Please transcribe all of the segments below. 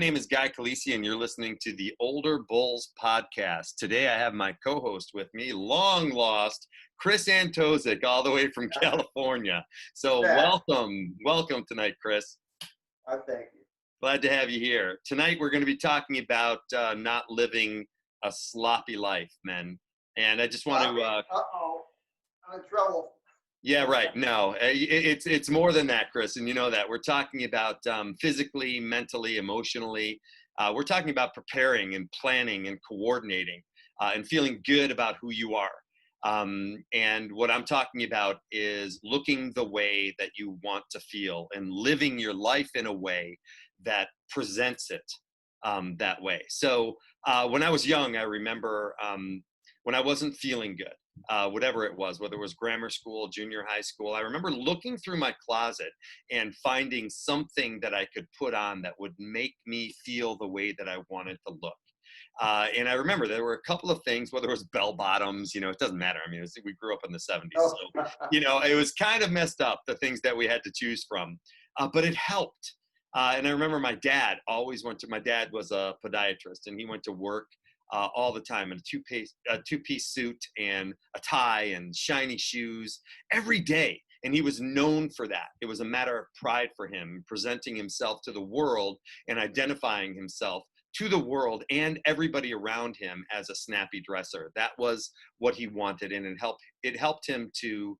name is Guy Calisi, and you're listening to the Older Bulls podcast. Today, I have my co-host with me, long lost, Chris Antozic, all the way from California. So welcome tonight, Chris. Thank you. Glad to have you here. Tonight, we're going to be talking about not living a sloppy life, men. And I just want to... I'm in trouble. Yeah, right. No, it's more than that, Chris, and you know that. We're talking about physically, mentally, emotionally. We're talking about preparing and planning and coordinating and feeling good about who you are. And what I'm talking about is looking the way that you want to feel and living your life in a way that presents it that way. So when I was young, I remember when I wasn't feeling good. Whatever it was, whether it was grammar school, junior high school, I remember looking through my closet and finding something that I could put on that would make me feel the way that I wanted to look. And I remember there were a couple of things, whether it was bell bottoms, it doesn't matter. I mean, we grew up in the 70s. Oh. So, it was kind of messed up, the things that we had to choose from, but it helped. And I remember my dad was a podiatrist, and he went to work all the time in a two-piece suit and a tie and shiny shoes every day. And he was known for that. It was a matter of pride for him, presenting himself to the world and identifying himself to the world and everybody around him as a snappy dresser. That was what he wanted, and it helped him to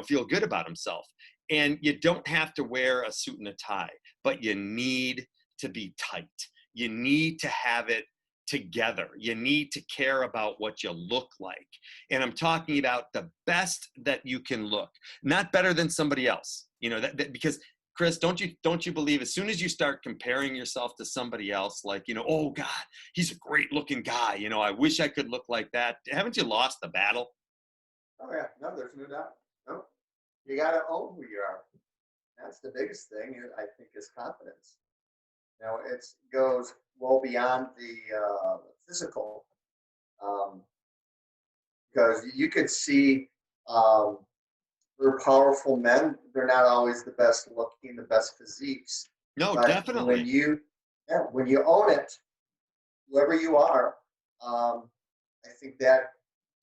feel good about himself. And you don't have to wear a suit and a tie, but you need to be tight. You need to have it together. You need to care about what you look like. And I'm talking about the best that you can look, not better than somebody else. Because Chris, don't you believe as soon as you start comparing yourself to somebody else, like, oh God, he's a great looking guy. I wish I could look like that. Haven't you lost the battle? Oh yeah, no, there's no doubt. No, you got to own who you are. That's the biggest thing, I think, is confidence. It goes well beyond the physical, because you could see for powerful men, they're not always the best looking, the best physiques. No, but definitely. When you own it, whoever you are, I think that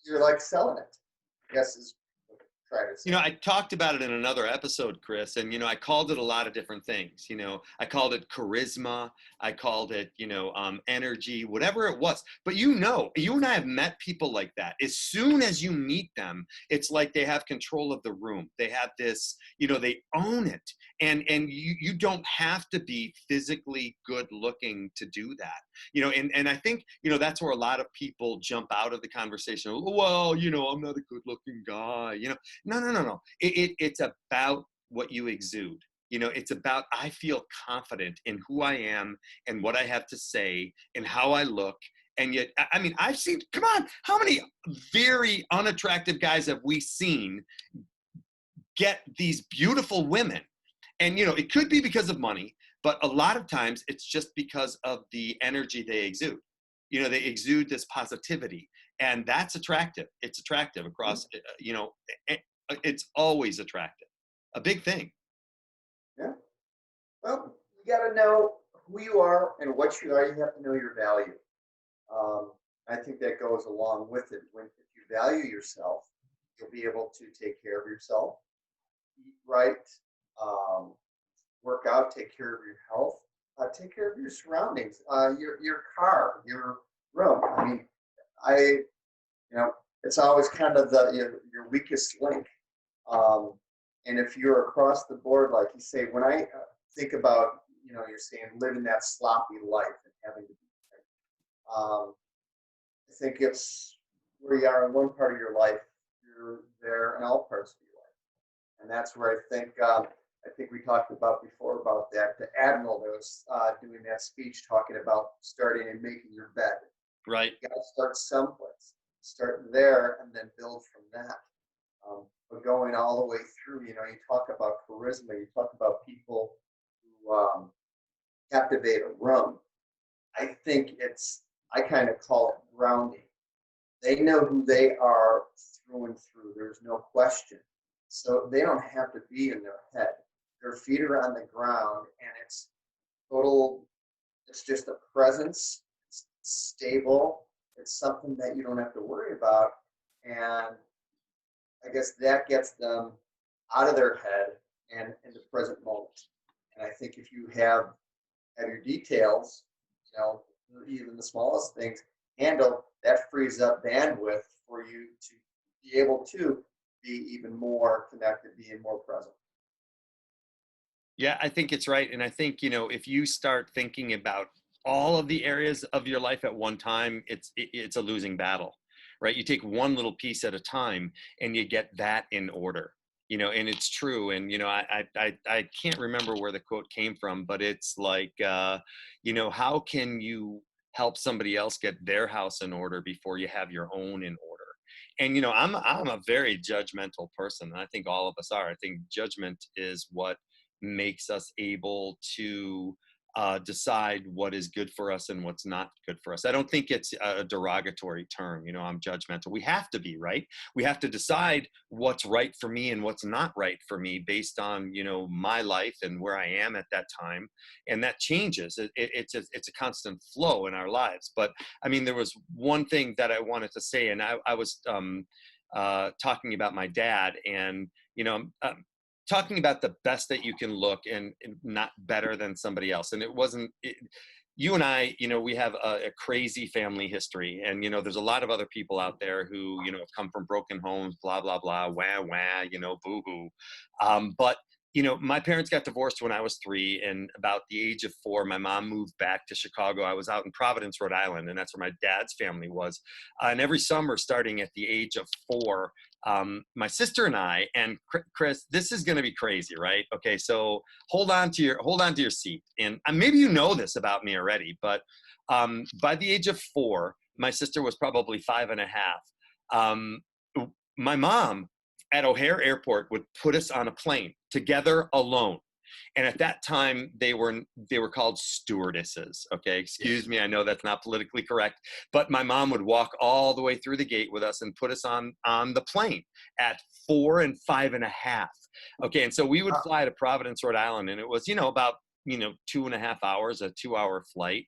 you're like selling it. I guess is what I'm trying to say. I talked about it in another episode, Chris, and, I called it a lot of different things. I called it charisma. I called it, energy, whatever it was. But you and I have met people like that. As soon as you meet them, it's like they have control of the room. They have this, they own it. And you don't have to be physically good looking to do that. And I think, that's where a lot of people jump out of the conversation. Well, I'm not a good looking guy. No. It's about what you exude. It's about, I feel confident in who I am and what I have to say and how I look. And yet, I mean, I've seen, come on, how many very unattractive guys have we seen get these beautiful women? And, it could be because of money, but a lot of times it's just because of the energy they exude. They exude this positivity, and that's attractive. It's attractive across, it's always attractive. A big thing. Yeah. Well, you got to know who you are and what you are. You have to know your value. I think that goes along with it. If you value yourself, you'll be able to take care of yourself, eat right, work out, take care of your health, take care of your surroundings, your car, your room. I mean, it's always kind of your weakest link. And if you're across the board, like you say, when I think about, you're saying living that sloppy life and having to be I think it's where you are in one part of your life, you're there in all parts of your life. And that's where I think we talked about before about that. The admiral that was doing that speech talking about starting and making your bed. Right. You got to start someplace. Start there and then build from that. But going all the way through, you talk about charisma. You talk about people who captivate a room. I think I kind of call it grounding. They know who they are through and through. There's no question. So they don't have to be in their head. Their feet are on the ground, and it's total It's just a presence. It's stable. It's something that you don't have to worry about. And I guess that gets them out of their head and in the present moment. And I think if you have your details, you know, even the smallest things handled, that frees up bandwidth for you to be able to be even more connected, being more present. Yeah, I think it's right. And I think, if you start thinking about all of the areas of your life at one time, it's a losing battle, right? You take one little piece at a time and you get that in order, and it's true. And, I can't remember where the quote came from, but it's like, how can you help somebody else get their house in order before you have your own in order? And, I'm a very judgmental person. And I think all of us are. I think judgment is what makes us able to decide what is good for us and what's not good for us. I don't think it's a derogatory term. I'm judgmental. We have to be, right. We have to decide what's right for me and what's not right for me based on, my life and where I am at that time. And that changes. It's a constant flow in our lives. But I mean, there was one thing that I wanted to say, and I was talking about my dad, and, talking about the best that you can look and not better than somebody else. And you and I, we have a crazy family history, and, there's a lot of other people out there who, have come from broken homes, blah, blah, blah, wah, wah, boo hoo. But, my parents got divorced when I was 3, and about the age of 4, my mom moved back to Chicago. I was out in Providence, Rhode Island, and that's where my dad's family was. And every summer, starting at the age of 4, my sister and I, and Chris, this is going to be crazy, right? Okay, so hold on to your seat, and maybe you know this about me already, but by the age of 4, my sister was probably 5.5. My mom at O'Hare Airport would put us on a plane together alone. And at that time, they were called stewardesses. Okay, excuse me, I know that's not politically correct, but my mom would walk all the way through the gate with us and put us on the plane at 4 and 5.5. Okay, and so we would fly to Providence, Rhode Island, and it was about 2.5 hours, a 2-hour flight.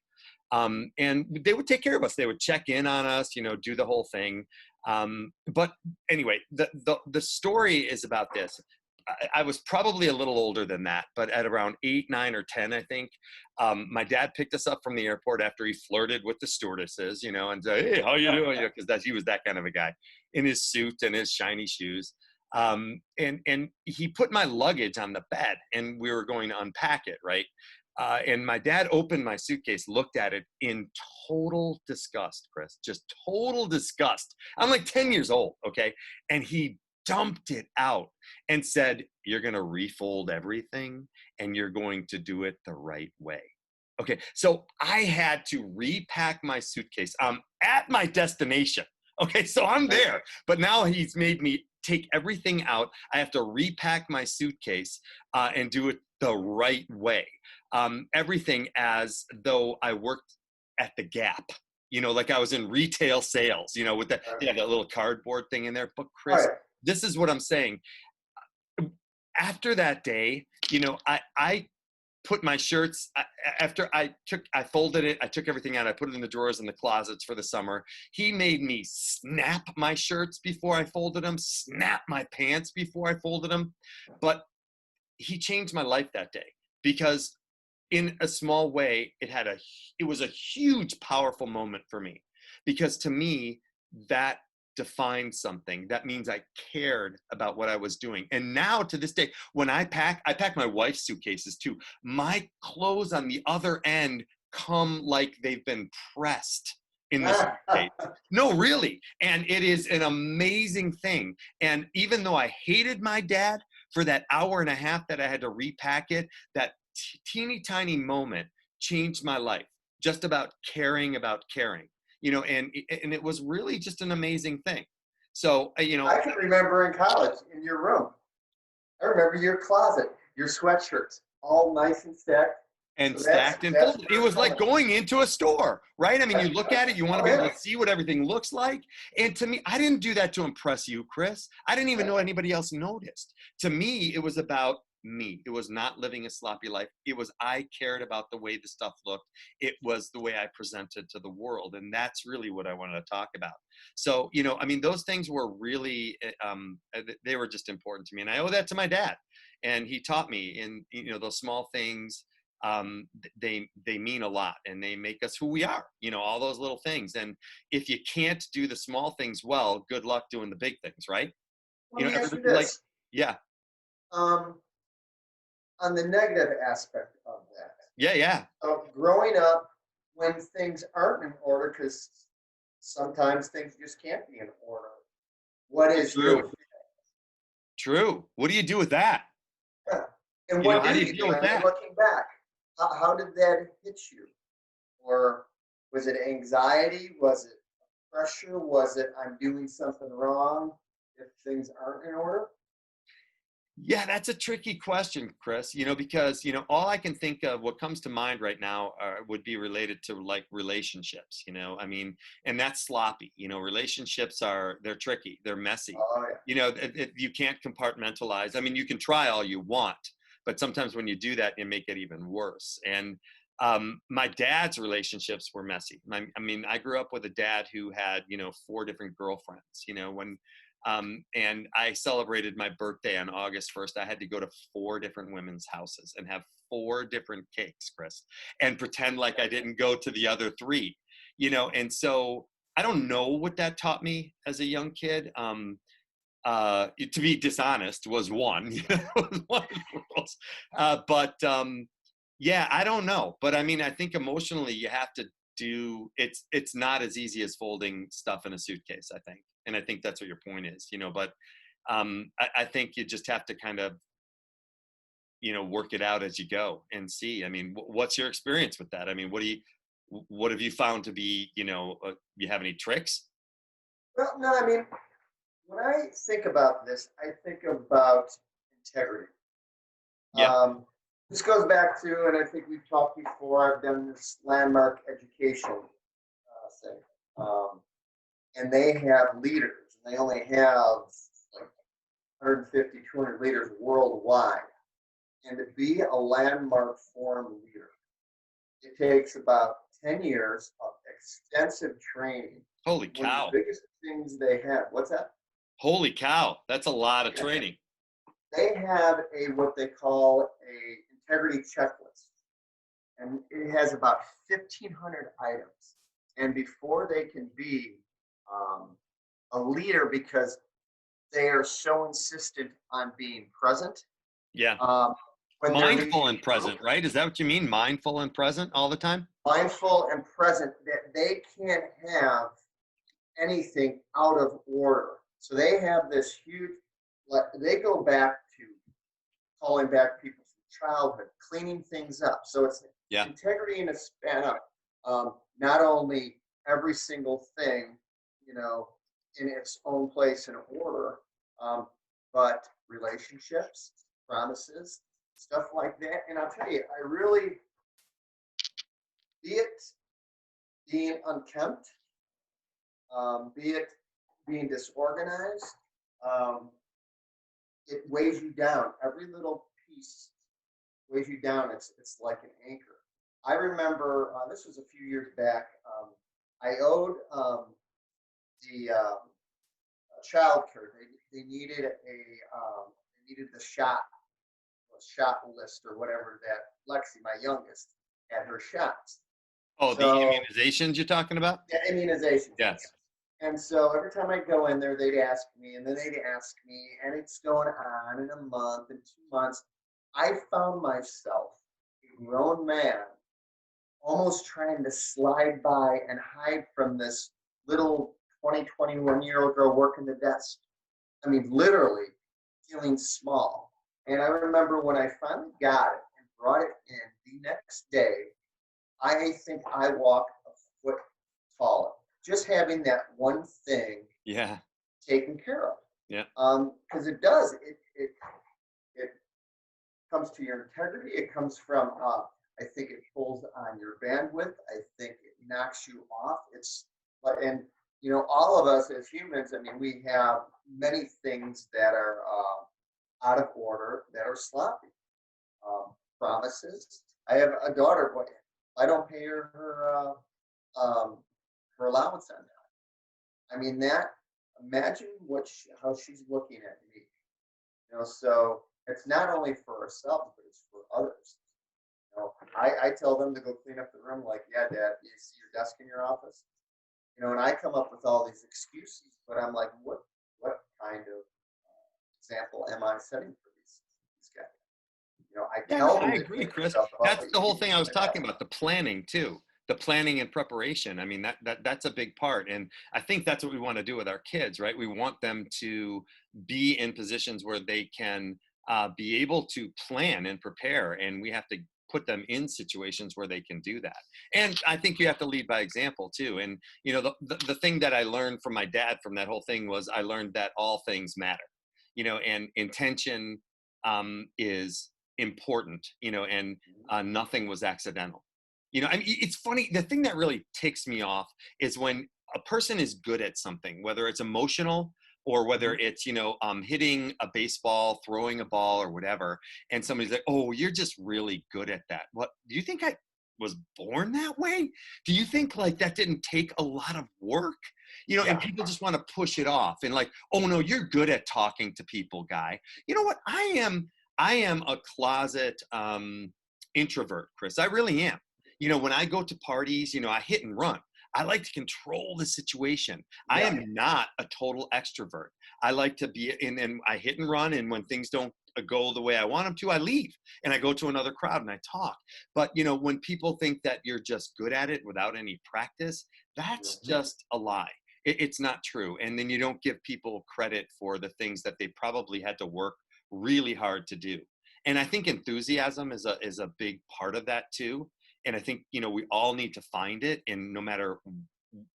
And they would take care of us. They would check in on us, do the whole thing. But anyway, the story is about this. I was probably a little older than that, but at around 8, 9, or 10, I think, my dad picked us up from the airport after he flirted with the stewardesses, and said, "Hey, how you doing?" Because he was that kind of a guy, in his suit and his shiny shoes. And he put my luggage on the bed, and we were going to unpack it, right? And my dad opened my suitcase, looked at it in total disgust, Chris, just total disgust. I'm like 10 years old, okay? And he dumped it out and said, "You're going to refold everything and you're going to do it the right way." Okay, so I had to repack my suitcase. I'm at my destination. Okay, so I'm there, but now he's made me take everything out. I have to repack my suitcase and do it the right way. Everything as though I worked at the Gap, like I was in retail sales, with that little cardboard thing in there. But Chris, this is what I'm saying. After that day, I put my shirts, after I folded it, I took everything out, I put it in the drawers in the closets for the summer. He made me snap my shirts before I folded them, snap my pants before I folded them. But he changed my life that day, because in a small way, it was a huge, powerful moment for me, because to me, that defined something. That means I cared about what I was doing. And now to this day, when I pack my wife's suitcases too. My clothes on the other end come like they've been pressed in the suitcase. No, really. And it is an amazing thing. And even though I hated my dad for that hour and a half that I had to repack it, that teeny tiny moment changed my life, just about caring, and it was really just an amazing thing. So, I can remember in college in your room. I remember your closet, your sweatshirts, all nice and stacked. And so stacked and folded. It was like going into a store, right? I mean, you look at it, you want to be able to see what everything looks like. And to me, I didn't do that to impress you, Chris. I didn't even know anybody else noticed. To me, it was about me. It was not living a sloppy life. It was, I cared about the way the stuff looked. It was the way I presented to the world. And that's really what I wanted to talk about. So, I mean, those things were really, they were just important to me. And I owe that to my dad. And he taught me in, those small things, they mean a lot, and they make us who we are, all those little things. And if you can't do the small things well, good luck doing the big things, right? Let me ask you Everybody like, this. yeah, Um, on the negative aspect of that. yeah, yeah. Growing up when things aren't in order, because sometimes things just can't be in order. What is your True. True. What do you do with that? yeah. And what How do do you you deal do? with I mean, that? looking back, how did that hit you? Or was it anxiety? Was it pressure? Was it I'm doing something wrong if things aren't in order? Yeah, that's a tricky question, Chris, because, all I can think of, what comes to mind right now would be related to like relationships, I mean, and that's sloppy, relationships they're tricky, they're messy, Oh yeah. you can't compartmentalize. I mean, you can try all you want, but sometimes when you do that, you make it even worse. And my dad's relationships were messy. I mean, I grew up with a dad who had, 4 different girlfriends, and I celebrated my birthday on August 1st. I had to go to 4 different women's houses and have 4 different cakes, Chris, and pretend like I didn't go to the other 3, and so I don't know what that taught me as a young kid. To be dishonest was one, was one of the rules. But yeah, I don't know. But I mean, I think emotionally you have to it's not as easy as folding stuff in a suitcase, I think. And I think that's what your point is, but I think you just have to kind of, work it out as you go and see. I mean, what's your experience with that? I mean, what have you found to be, you have any tricks? Well, no, I mean, when I think about this, I think about integrity. Yeah. This goes back to, and I think we've talked before, I've done this landmark education thing. And they have leaders, and they only have like 150, 200 leaders worldwide. And to be a landmark forum leader, it takes about 10 years of extensive training. Holy One of the cow. biggest things they have, what's that? Holy cow. That's a lot of training. They have a what they call a integrity checklist, and it has about 1,500 items. And before they can be a leader, because they are so insistent on being present, Yeah. um, when they're leading Mindful and a group, present, right? Is that what you mean? Mindful and present all the time? mindful and present, that they can't have anything out of order. So they have this huge, they go back to calling back people from childhood, cleaning things up. So it's Yeah. integrity in a span of not only every single thing, in its own place and order, but relationships, promises, stuff like that. And I'll tell you, I really, be it being unkempt, be it being disorganized, um, it weighs you down. Every little piece weighs you down. It's like an anchor. I remember this was a few years back. I owed the child care. They needed they needed the shot list or whatever that Lexi, my youngest, had her shots. Oh, the So immunizations you're talking about? yeah, immunizations. Yeah. Yes. And so every time I go in there, they'd ask me, and then they'd ask me, and it's going on in a month and 2 months. I found myself, a grown man, almost trying to slide by and hide from this little 20, 21-year-old girl working the desk. I mean, literally feeling small. And I remember when I finally got it and brought it in the next day, I think I walked a foot taller. Just having that one thing Yeah. taken care of. Yeah. Because it does. It comes to your integrity. It comes from. I think it pulls on your bandwidth. I think it knocks you off. And all of us as humans. I mean, we have many things that are out of order that are sloppy. Promises. I have a daughter. But I don't pay her allowance on that. I mean that. Imagine how she's looking at me. So it's not only for ourselves, but it's for others. I tell them to go clean up the room. Like, yeah, Dad, you see your desk in your office. And I come up with all these excuses, but I'm like, what kind of example am I setting for these guys? I Yeah, no, tell I them to agree, clean Chris. stuff up, That's but the whole you thing I was do that. talking about, the planning too. The planning and preparation. I mean, that's a big part. And I think that's what we want to do with our kids, right? We want them to be in positions where they can be able to plan and prepare. And we have to put them in situations where they can do that. And I think you have to lead by example too. And, the thing that I learned from my dad from that whole thing was I learned that all things matter, and intention is important, and nothing was accidental. I mean, it's funny. The thing that really ticks me off is when a person is good at something, whether it's emotional or whether Mhm. it's, hitting a baseball, throwing a ball or whatever. And somebody's like, oh, you're just really good at that. What, do you think I was born that way? Do you think like that didn't take a lot of work? And Yeah. people just want to push it off and like, oh no, you're good at talking to people, guy. You know what? I am a closet introvert, Chris. I really am. When I go to parties, I hit and run. I like to control the situation. I Yeah. am not a total extrovert. I like to be in, and I hit and run. And when things don't go the way I want them to, I leave and I go to another crowd and I talk. But, when people think that you're just good at it without any practice, that's Mhm. just a lie. It's not true. And then you don't give people credit for the things that they probably had to work really hard to do. And I think enthusiasm is a big part of that too. And I think, we all need to find it, and no matter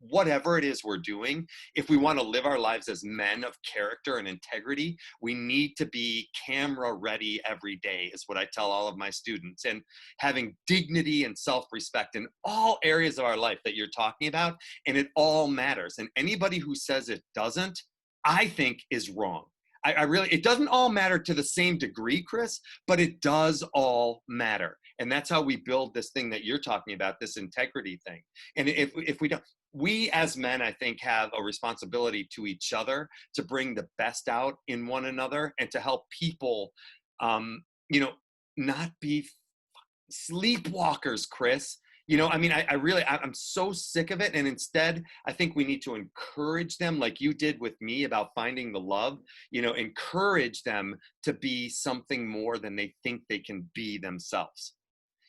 whatever it is we're doing, if we want to live our lives as men of character and integrity, we need to be camera ready every day, is what I tell all of my students. And having dignity and self-respect in all areas of our life that you're talking about, and it all matters. And anybody who says it doesn't, I think is wrong. I really, it doesn't all matter to the same degree, Chris, but it does all matter. And that's how we build this thing that you're talking about, this integrity thing. And if we don't, we as men, I think, have a responsibility to each other to bring the best out in one another and to help people, um, you know, not be sleepwalkers, Chris. I mean, I really, I'm so sick of it. And instead, I think we need to encourage them, like you did with me about finding the love, encourage them to be something more than they think they can be themselves.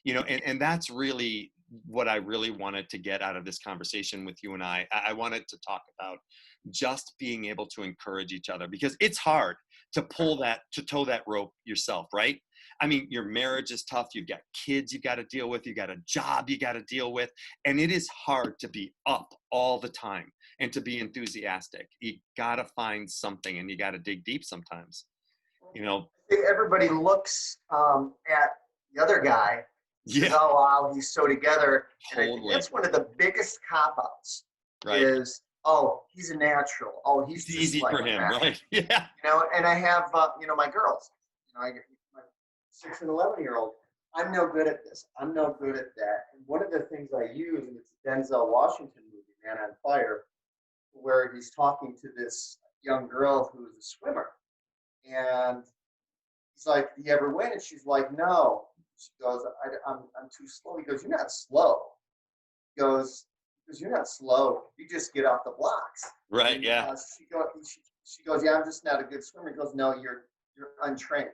And that's really what I really wanted to get out of this conversation with you and I wanted to talk about just being able to encourage each other, because it's hard to toe that rope yourself, right? I mean, your marriage is tough. You've got kids you got to deal with. You got a job you got to deal with. And it is hard to be up all the time and to be enthusiastic. You got to find something, and you got to dig deep sometimes, you know? I think everybody looks at the other guy, says, Yeah, "Oh, wow, he's so together," and I think totally. that's one of the biggest cop outs. Right. Is, "Oh, he's a natural. Oh, he's It's just easy like for him, that." right? Yeah. And I have my girls. I get my 6 and 11-year-old. I'm no good at this. I'm no good at that. And one of the things I use, and it's a Denzel Washington movie, Man on Fire, where he's talking to this young girl who's a swimmer, and he's like, "Do you ever win?" And she's like, "No." She goes, I'm too slow." He goes, "You're not slow." He goes, "You're not slow. You just get off the blocks." Right. And Yeah. she goes, "Yeah, I'm just not a good swimmer." He goes, "No, you're untrained."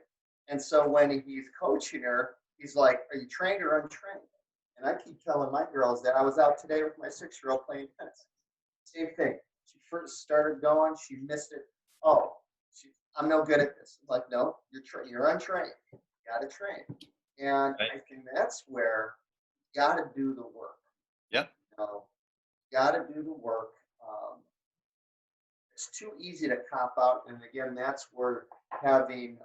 And so when he's coaching her, he's like, "Are you trained or untrained?" And I keep telling my girls that I was out today with my 6-year-old playing tennis. Same thing. She first started going, she missed it. Oh, I'm no good at this. I'm like, "No, you're untrained. You got to train." And Right. I think that's where you got to do the work. Yep. You know, you got to do the work. Um, it's too easy to cop out, and again, that's where having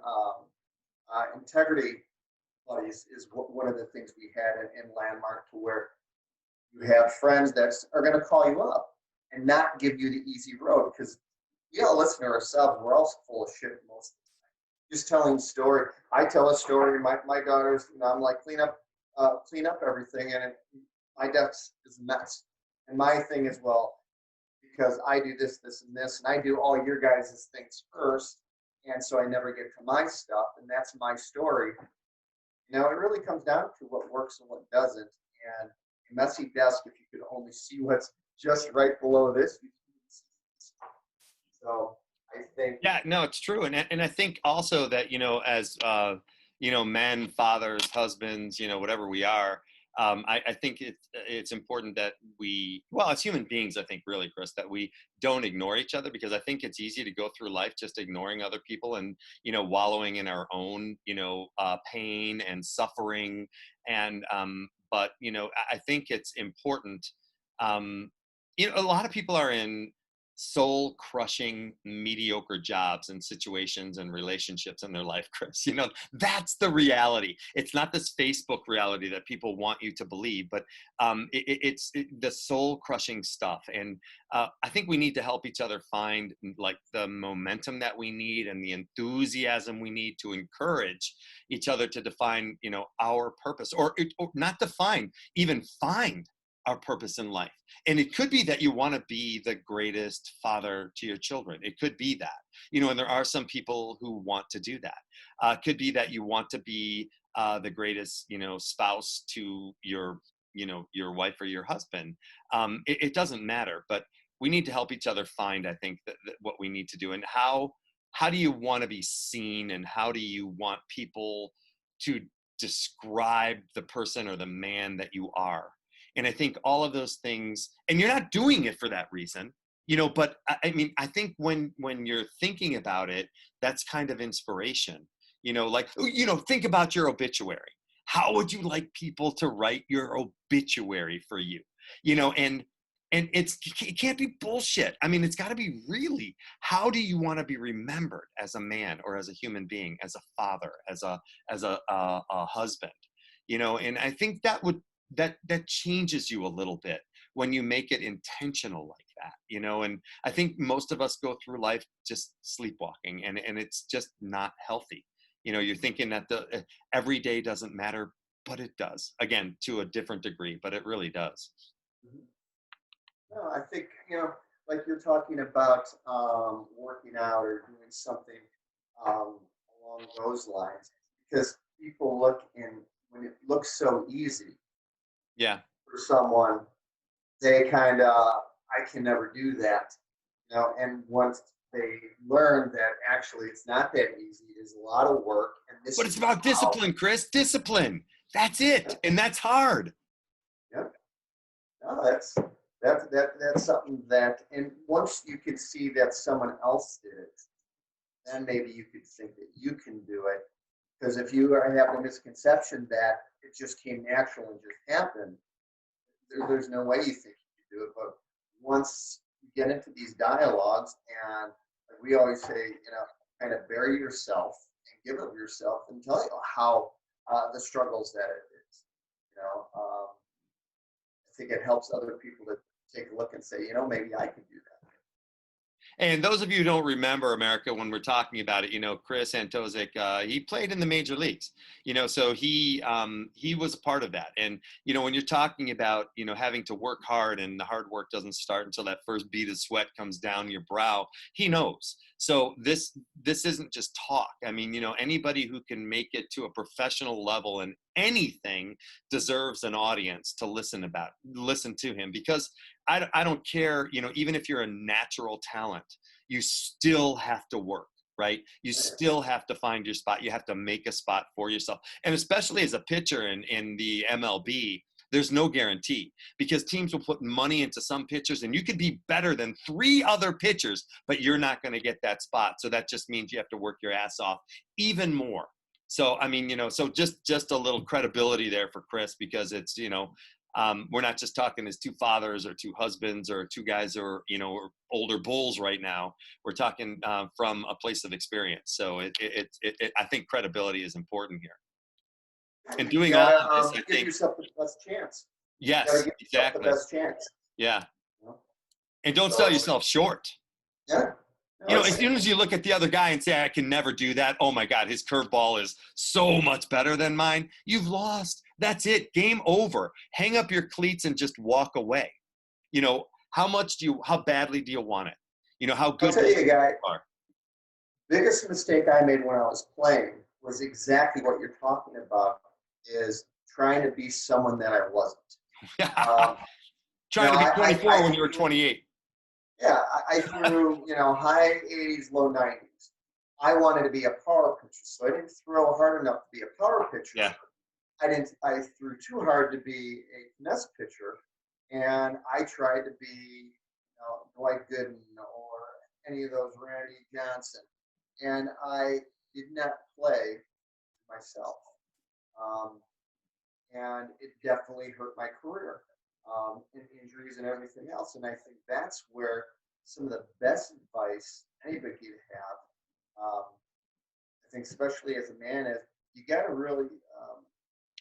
integrity buddies is one of the things we had in Landmark, to where you have friends that are going to call you up and not give you the easy road, because listen to ourselves. We're also full of shit most of the time. just telling story. I tell a story. My daughters, I'm like, clean up everything, and my desk is a mess. And my thing is, well, because I do this, this, and this, and I do all your guys' things first, and so I never get to my stuff, and that's my story. It really comes down to what works and what doesn't. And a messy desk, if you could only see what's just right below this, so I think, Yeah, no, it's true. And I think also that, as men, fathers, husbands, whatever we are, I think it's important that well, as human beings, I think really, Chris, that we don't ignore each other, because I think it's easy to go through life just ignoring other people and, wallowing in our own, pain and suffering. But, I think it's important. Um, a lot of people are in soul crushing mediocre jobs and situations and relationships in their life, Chris. That's the reality. It's not this Facebook reality that people want you to believe, but it's the soul crushing stuff. And I think we need to help each other find like the momentum that we need and the enthusiasm we need to encourage each other to define our purpose, or not define, even find our purpose in life. And it could be that you want to be the greatest father to your children. It could be that, and there are some people who want to do that. It could be that you want to be the greatest, spouse to your wife or your husband. It doesn't matter, but we need to help each other find, I think, that what we need to do. And how do you want to be seen, and how do you want people to describe the person or the man that you are? And I think all of those things, and you're not doing it for that reason, but I mean, I think when you're thinking about it, that's kind of inspiration. Like, think about your obituary. How would you like people to write your obituary for you? And it can't be bullshit. I mean, it's got to be really, how do you want to be remembered as a man, or as a human being, as a father, as a husband? And I think that changes you a little bit when you make it intentional like that. And I think most of us go through life just sleepwalking, and it's just not healthy. You're thinking that the every day doesn't matter, but it does, again, to a different degree, but it really does. no, I think, like you're talking about working out or doing something along those lines, because people look in, when it looks so easy Yeah. for someone, they kind of, I can never do that, and once they learn that actually it's not that easy, it is a lot of work, and this But it's is about how, discipline, Chris. Discipline. That's it. yeah, And that's hard. yeah, no, that's something that, and once you can see that someone else did it, then maybe you could think that you can do it. Because if you are having a misconception that it just came natural and just happened, there's no way you think you can do it. But once you get into these dialogues, and like we always say, kind of bury yourself and give of yourself and tell you how the struggles that it is. I think it helps other people to take a look and say, maybe I can do that. And those of you who don't remember, America, when we're talking about it, Chris Antozik, he played in the major leagues, so he was a part of that. And, when you're talking about, having to work hard, and the hard work doesn't start until that first bead of sweat comes down your brow, he knows. So this isn't just talk. I mean, anybody who can make it to a professional level in anything deserves an audience to listen to him, because I don't care, even if you're a natural talent, you still have to work, right? You still have to find your spot. You have to make a spot for yourself. And especially as a pitcher in the MLB, there's no guarantee, because teams will put money into some pitchers, and you could be better than 3 other pitchers, but you're not going to get that spot. So that just means you have to work your ass off even more. So, I mean, so just a little credibility there for Chris, because it's, we're not just talking as 2 fathers or 2 husbands or 2 guys who are, older bulls right now. We're talking from a place of experience. So I think credibility is important here. And You doing all gotta of this, I give think, yourself the best chance. You gotta yes, give yourself the exactly. best chance. Yeah. And don't sell So yourself short. yeah, No, As soon as you look at the other guy and say, I can never do that. Oh my God, his curveball is so much better than mine. You've lost. That's it. Game over. Hang up your cleats and just walk away. How badly do you want it? How I'll good tell do you, guy, you are? biggest mistake I made when I was playing was exactly what you're talking about, is trying to be someone that I wasn't. Um, Trying to be I 24 when you were threw, 28. yeah, I threw, high 80s, low 90s. I wanted to be a power pitcher, so I didn't throw hard enough to be a power pitcher. Yeah. I threw too hard to be a finesse pitcher, and I tried to be, Dwight Gooden or any of those Randy Johnson, and I did not play myself, and it definitely hurt my career, and injuries and everything else. And I think that's where some of the best advice anybody could have. I think, especially as a man, is you got to really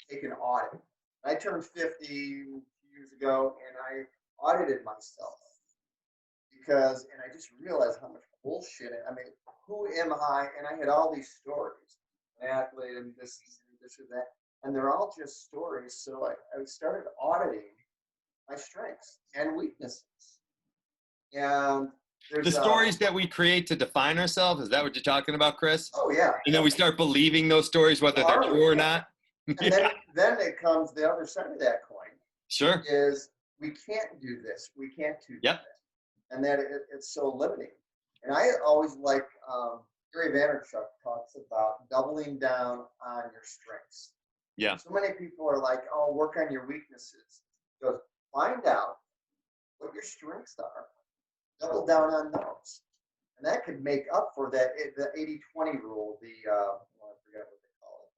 take an audit. I turned 50 years ago, and I audited myself and I just realized how much bullshit. I mean, who am I? And I had all these stories, an athlete, and this or that, and they're all just stories. So I started auditing my strengths and weaknesses. And The stories that we create to define ourselves, is that what you're talking about, Chris? Oh yeah. And then we start believing those stories, whether they're true or not. And then it comes the other side of that coin. Sure. Is we can't do this. We can't do yep. this. And that it's so limiting. And I always like Gary Vaynerchuk talks about doubling down on your strengths. Yeah. So many people are like, oh, work on your weaknesses. He goes, find out what your strengths are, double down on those. And that could make up for that, the 80-20 rule, I forget what they call it,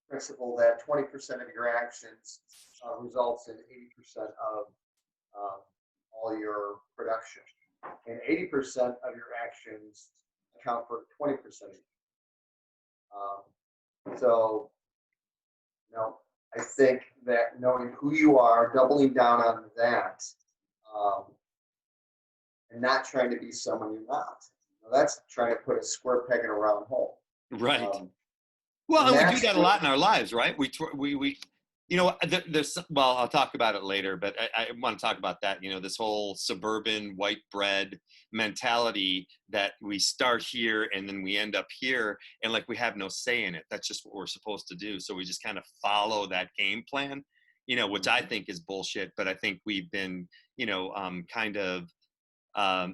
principle that 20% of your actions results in 80% of all your production. And 80% of your actions account for 20% of it. So, I think that knowing who you are, doubling down on that, and not trying to be someone you're not. That's trying to put a square peg in a round hole. Right. Well, and we do that a lot in our lives, right? I'll talk about it later, but I want to talk about that, this whole suburban white bread mentality that we start here and then we end up here and like we have no say in it. That's just what we're supposed to do. So we just kind of follow that game plan, which I think is bullshit, but I think we've been, kind of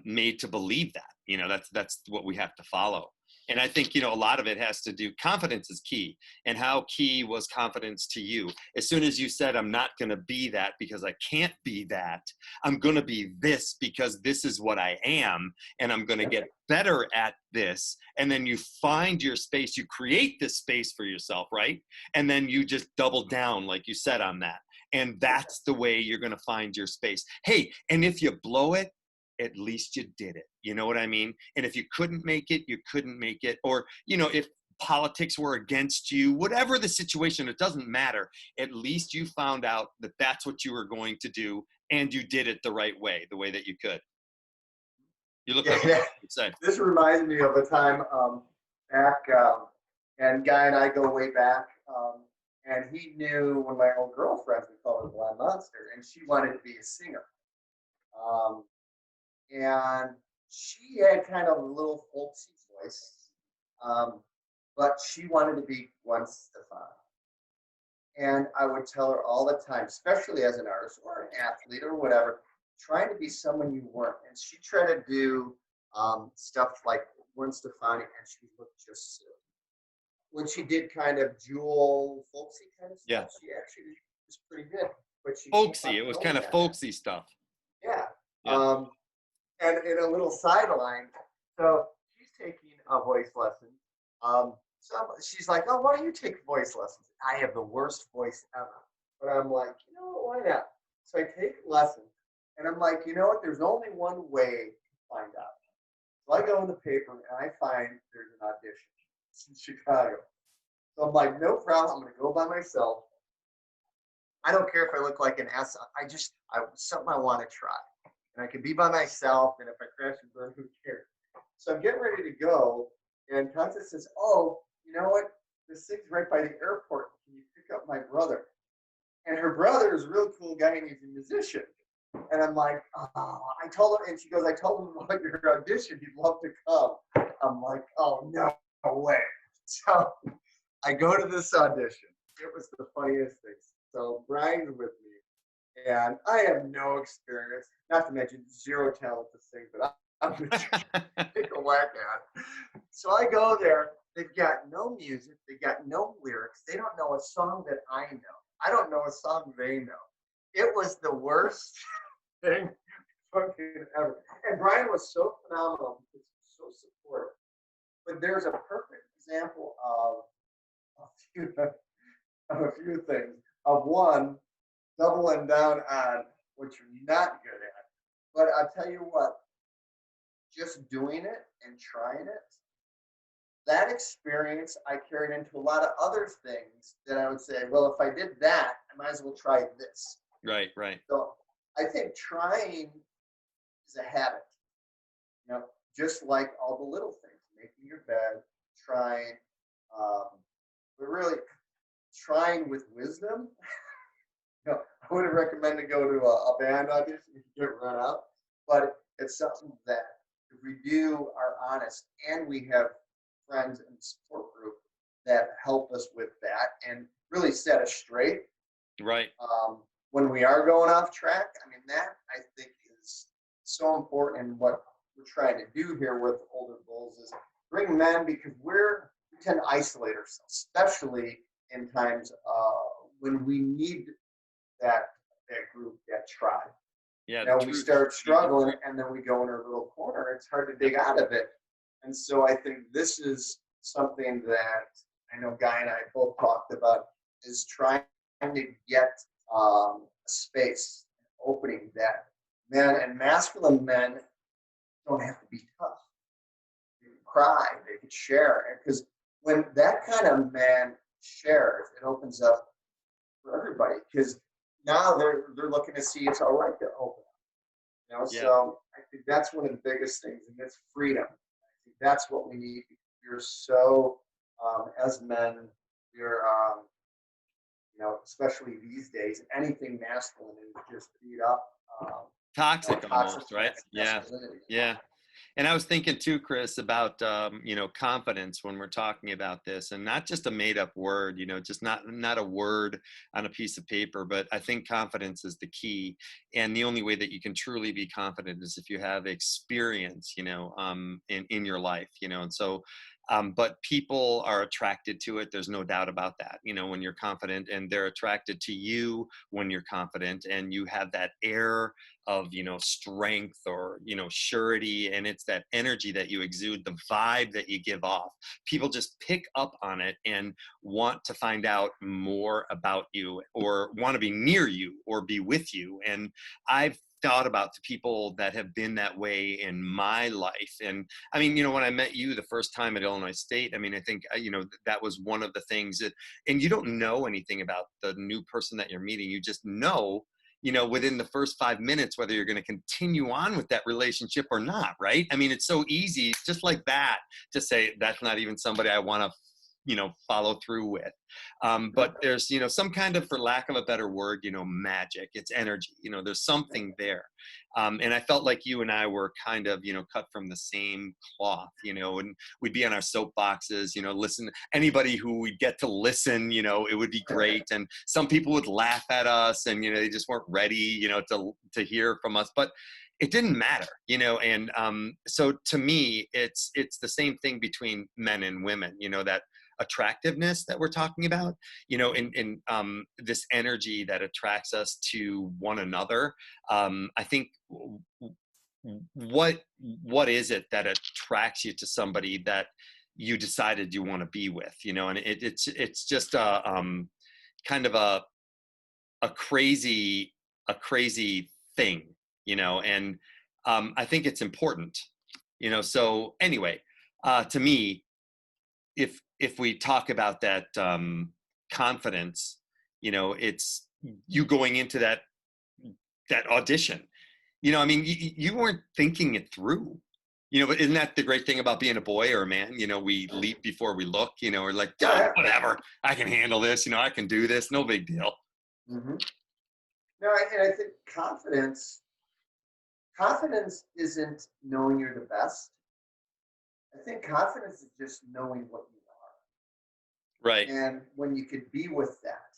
made to believe that, that's what we have to follow. And I think, a lot of it has to do, confidence is key. And how key was confidence to you? As soon as you said, I'm not going to be that because I can't be that, I'm going to be this because this is what I am. And I'm going to get better at this. And then you find your space, you create this space for yourself, right? And then you just double down, like you said, on that. And that's the way you're going to find your space. Hey, and if you blow it, at least you did it. You know what I mean? And if you couldn't make it, you couldn't make it. Or, if politics were against you, whatever the situation, it doesn't matter. At least you found out that that's what you were going to do and you did it the right way, the way that you could. You look like what you say. This reminds me of a time back, and Guy and I go way back, and he knew one of my old girlfriends, we call her Blonde Monster, and she wanted to be a singer. And she had kind of a little folksy voice, but she wanted to be Gwen Stefani. And I would tell her all the time, especially as an artist or an athlete or whatever, trying to be someone you weren't. And she tried to do stuff like Gwen Stefani, and she looked just silly. When she did kind of Jewel, folksy kind of stuff, she actually was pretty good. But she folksy, it was kind of folksy stuff. Yeah. And in a little sideline, so she's taking a voice lesson. She's like, oh, why don't you take voice lessons? I have the worst voice ever. But I'm like, why not? So I take lessons, and I'm like, you know what? There's only one way to find out. So I go in the paper, and I find there's an audition in Chicago. So I'm like, no problem. I'm going to go by myself. I don't care if I look like an ass. Something I want to try. And I can be by myself, and if I crash and burn, who So I'm getting ready to go, and Constance says, "Oh, you know what? This thing's right by the airport. Can you pick up my brother?" And her brother is a real cool guy, and he's a musician. And I'm like, oh, I told him, and she goes, I told him about your audition. He'd love to come. I'm like, oh, no way. So I go to this audition. It was the funniest thing. So Brian's with me, and I have no experience, not to mention zero talent to sing, but I'm going to take a whack at. So I go there. They've got no music. They got no lyrics. They don't know a song that I know. I don't know a song they know. It was the worst thing fucking ever. And Brian was so phenomenal because he was so supportive. But there's a perfect example of a few things. Of one, doubling down on what you're not good at. But I'll tell you what, just doing it and trying it, that experience I carried into a lot of other things that I would say, well, if I did that, I might as well try this. Right, right. So I think trying is a habit, just like all the little things, making your bed, trying, but really trying with wisdom. I wouldn't recommend to go to a band audition if you get run out, but it's something that if we do are honest and we have friends and support group that help us with that and really set us straight. Right. When we are going off track, I mean, that I think is so important. And what we're trying to do here with Older Bulls is bring men because we tend to isolate ourselves, especially in times when we need that group, that tribe. Yeah. Now we start struggling and then we go in our little corner. It's hard to dig out of it. And so I think this is something that I know Guy and I both talked about is trying to get a space, opening that men and masculine men don't have to be tough. They can cry, they can share. Because when that kind of man shares, it opens up for everybody. Because now they're looking to see it's all right to open up. Yeah. So I think that's one of the biggest things, and it's freedom. I think that's what we need. We're so, as men, we're, especially these days, anything masculine is just beat up. Toxic almost, right? Yeah. Yeah. And I was thinking too, Chris, about confidence when we're talking about this, and not just a made-up word, just not a word on a piece of paper, but I think confidence is the key. And the only way that you can truly be confident is if you have experience, in your life, and so. But people are attracted to it. There's no doubt about that. When you're confident, and they're attracted to you when you're confident, and you have that air of strength or surety, and it's that energy that you exude, the vibe that you give off. People just pick up on it and want to find out more about you, or want to be near you or be with you. And I've thought about the people that have been that way in my life. And I mean, when I met you the first time at Illinois State, I mean, I think, that was one of the things that, and you don't know anything about the new person that you're meeting. You just know, within the first 5 minutes, whether you're going to continue on with that relationship or not, right? I mean, it's so easy, just like that, to say, that's not even somebody I want to, follow through with. But there's, some kind of, for lack of a better word, magic. It's energy, there's something there. And I felt like you and I were kind of, cut from the same cloth, and we'd be on our soapboxes, listen, anybody who we'd get to listen, it would be great. And some people would laugh at us and, they just weren't ready, to hear from us, but it didn't matter, and so to me, it's the same thing between men and women, that attractiveness that we're talking about, in this energy that attracts us to one another. I think what is it that attracts you to somebody that you decided you want to be with, and it's just a kind of a crazy thing, and I think it's important, so anyway, to me, if we talk about that confidence, it's you going into that audition. I mean, you weren't thinking it through. But isn't that the great thing about being a boy or a man? We leap before we look, we're like, Yeah. whatever, I can handle this, I can do this, no big deal. Mm-hmm. No, and I think confidence isn't knowing you're the best. I think confidence is just knowing what you Right, are. And when you could be with that,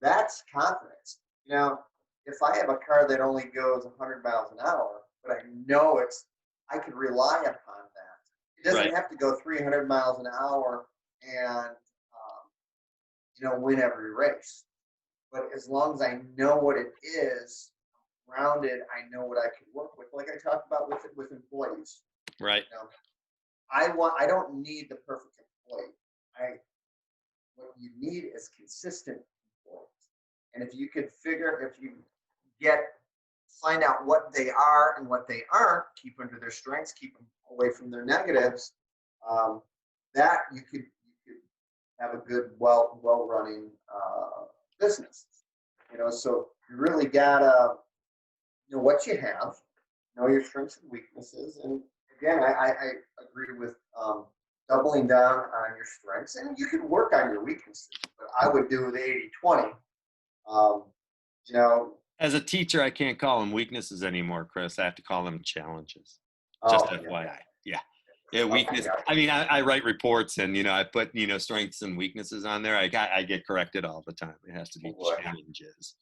that's confidence. If I have a car that only goes 100 miles an hour, but I know I can rely upon that. It right, doesn't have to go 300 miles an hour and, win every race. But as long as I know what it is, grounded, I know what I can work with. Like I talked about with employees. right, You know, I don't need the perfect employee. I What you need is consistent employees. And if you get find out what they are and what they aren't, keep them to their strengths, keep them away from their negatives, that you could have a good, well running business. So you really gotta know what you have, know your strengths and weaknesses, and again, I agree with doubling down on your strengths, and you can work on your weaknesses. But I would do the 80-20. Um, you know, as a teacher, I can't call them weaknesses anymore, Chris. I have to call them challenges. Just oh yeah, FYI. Yeah, okay, weakness. yeah. I mean, I write reports, and I put strengths and weaknesses on there. I get corrected all the time. It has to Oh be boy. challenges.